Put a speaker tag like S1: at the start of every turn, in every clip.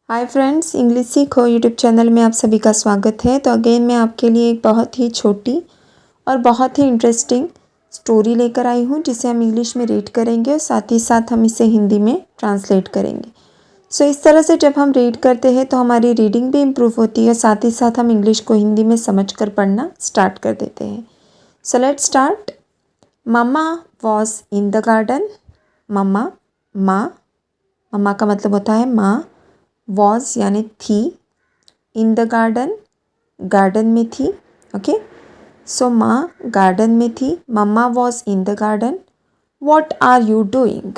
S1: Hi friends, English सीखो YouTube channel में आप सभी का स्वागत है। तो अगेन मैं आपके लिए एक बहुत ही छोटी और बहुत ही इंटरेस्टिंग स्टोरी लेकर आई हूँ जिसे हम इंग्लिश में रीड करेंगे और साथ ही साथ हम इसे हिंदी में ट्रांसलेट करेंगे। सो इस तरह से जब हम रीड करते हैं तो हमारी रीडिंग भी इम्प्रूव होती है, साथ ही साथ हम इंग्लिश को हिंदी में समझ कर पढ़ना स्टार्ट कर देते हैं। So let's start. Mamma was in the garden. Mamma, माँ, मम्मा का मतलब होता है माँ। वॉज यानी थी, इन द गार्डन गार्डन में थी। ओके, सो माँ गार्डन में थी। Mamma was in the garden. What are you doing?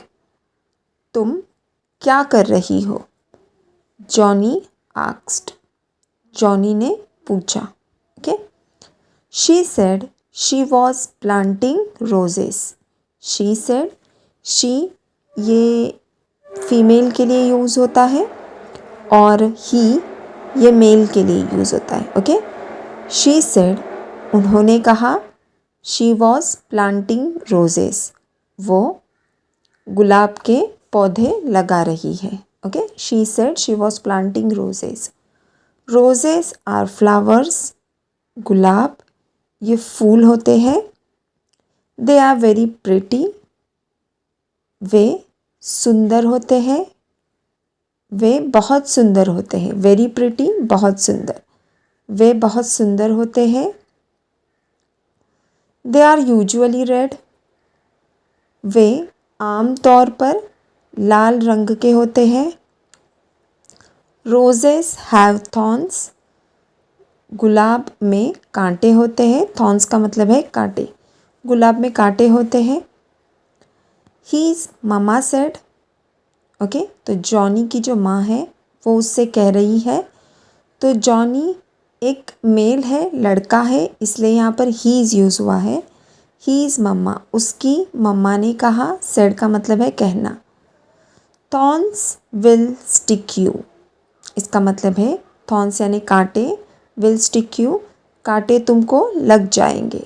S1: तुम क्या कर रही हो? जॉनी आस्क्ड, जॉनी ने पूछा। Okay, she said she was planting roses. She said, she ये फीमेल के लिए यूज़ होता है और ही ये मेल के लिए यूज़ होता है। ओके, शी सेड उन्होंने कहा। शी वॉज प्लांटिंग रोजेस, वो गुलाब के पौधे लगा रही है। Okay, she said she was planting roses. Roses are flowers, गुलाब ये फूल होते हैं। दे आर वेरी प्रिटी, वे सुंदर होते हैं। वे बहुत सुंदर होते हैं। वेरी प्रिटी बहुत सुंदर, वे बहुत सुंदर होते हैं। दे आर यूजुअली रेड, वे आम तौर पर लाल रंग के होते हैं। रोजेस हैव थॉर्न्स, गुलाब में कांटे होते हैं। थॉर्न्स का मतलब है कांटे, गुलाब में कांटे होते हैं। हीज ममा सेड, ओके, तो जॉनी की जो माँ है वो उससे कह रही है। तो जॉनी एक मेल है, लड़का है, इसलिए यहाँ पर हीज़ यूज़ हुआ है। हीज़ मम्मा, उसकी मम्मा ने कहा। सेड का मतलब है कहना। थॉर्न्स विल स्टिक यू, इसका मतलब है थॉर्न्स यानी कांटे, विल स्टिक यू कांटे तुमको लग जाएंगे।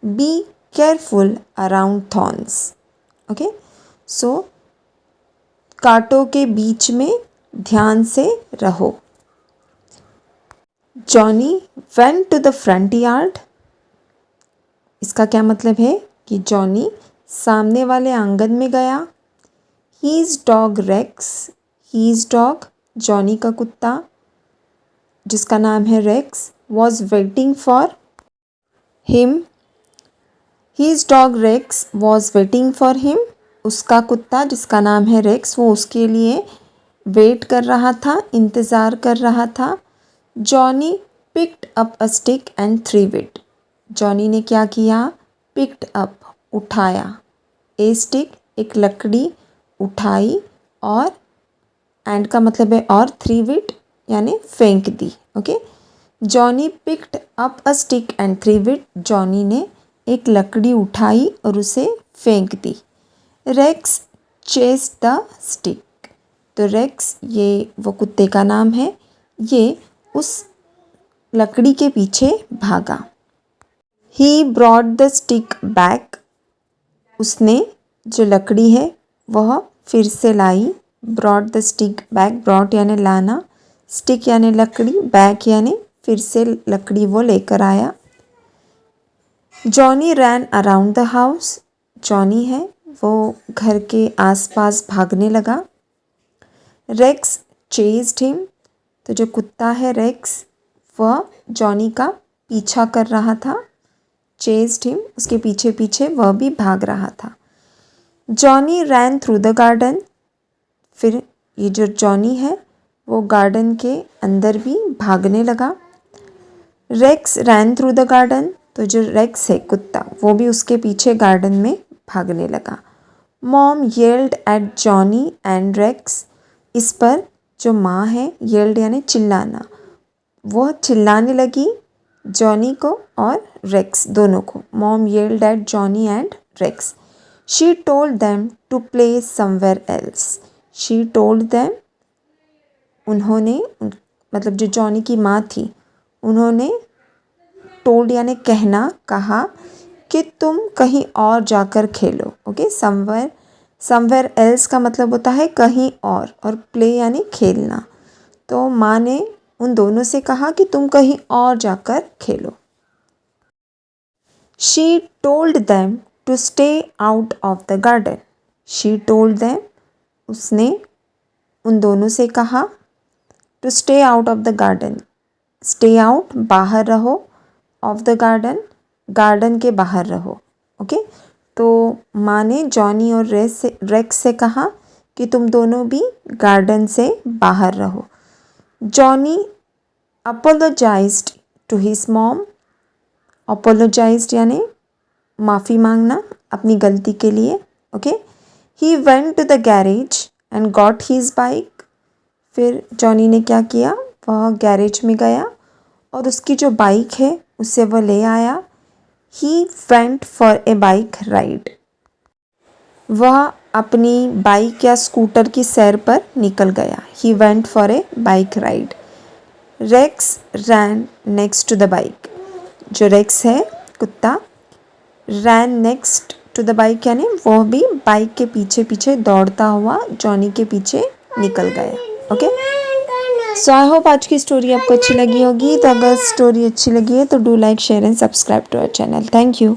S1: Be careful around thorns, okay, so कांटों के बीच में ध्यान से रहो। Johnny went to the front yard, इसका क्या मतलब है कि जॉनी सामने वाले आंगन में गया। His dog Rex, his dog Johnny का कुत्ता जिसका नाम है Rex, was waiting for him. His dog Rex was waiting for him, उसका कुत्ता जिसका नाम है रेक्स वो उसके लिए वेट कर रहा था, इंतज़ार कर रहा था। Johnny picked up a stick and threw it, Johnny ने क्या किया? पिक्ड अप उठाया, ए स्टिक एक लकड़ी उठाई, और एंड का मतलब है और, थ्रीव इट यानी फेंक दी। Okay, Johnny picked up a stick and threw it, Johnny ने एक लकड़ी उठाई और उसे फेंक दी। रेक्स चेस द स्टिक, तो रेक्स ये वो कुत्ते का नाम है, ये उस लकड़ी के पीछे भागा। He brought the stick back, उसने जो लकड़ी है वह फिर से लाई। Brought the stick back, brought यानी लाना, स्टिक यानी लकड़ी, बैक यानी फिर से लकड़ी वो लेकर आया। Johnny ran around the house, Johnny है वो घर के आसपास भागने लगा। रेक्स चेज्ड हिम, तो जो कुत्ता है रेक्स वह जॉनी का पीछा कर रहा था। चेज्ड हिम, उसके पीछे पीछे वह भी भाग रहा था। Johnny ran through the garden, फिर ये जो जॉनी है वो गार्डन के अंदर भी भागने लगा। Rex ran through the garden, तो जो रेक्स है कुत्ता वो भी उसके पीछे गार्डन में भागने लगा। Mom yelled at Johnny and Rex, इस पर जो माँ है, येल्ड यानी चिल्लाना, वह चिल्लाने लगी जॉनी को और रेक्स दोनों को। Mom yelled at Johnny and Rex. She told them to play somewhere else, she told them, उन्होंने मतलब जो जॉनी की माँ थी उन्होंने टोल्ड यानी कहना, कहा कि तुम कहीं और जाकर खेलो। ओके, समवेयर एल्स का मतलब होता है कहीं और प्ले यानी खेलना। तो माँ ने उन दोनों से कहा कि तुम कहीं और जाकर खेलो। She told them to stay out of the garden. She told them, उसने उन दोनों से कहा, to stay out of the garden. Stay out, बाहर रहो, of the garden, गार्डन के बाहर रहो। ओके, तो माँ ने जॉनी और रेक्स से कहा कि तुम दोनों भी गार्डन से बाहर रहो। Johnny apologised to his mom. Apologised यानी माफ़ी मांगना अपनी गलती के लिए। Okay, he went to the garage and got his bike. फिर जॉनी ने क्या किया, वह गैरेज में गया और उसकी जो बाइक है उससे वह ले आया। ही went for a bike ride. वह अपनी बाइक या स्कूटर की सैर पर निकल गया। He went for a bike ride. Rex ran next to the bike. जो रेक्स है कुत्ता, ran next to the bike यानी वह भी बाइक के पीछे पीछे दौड़ता हुआ जॉनी के पीछे निकल गया। ओके, सो आई होप आज की स्टोरी आपको अच्छी लगी होगी। तो अगर स्टोरी अच्छी लगी है तो do like, share and subscribe to our channel. Thank you.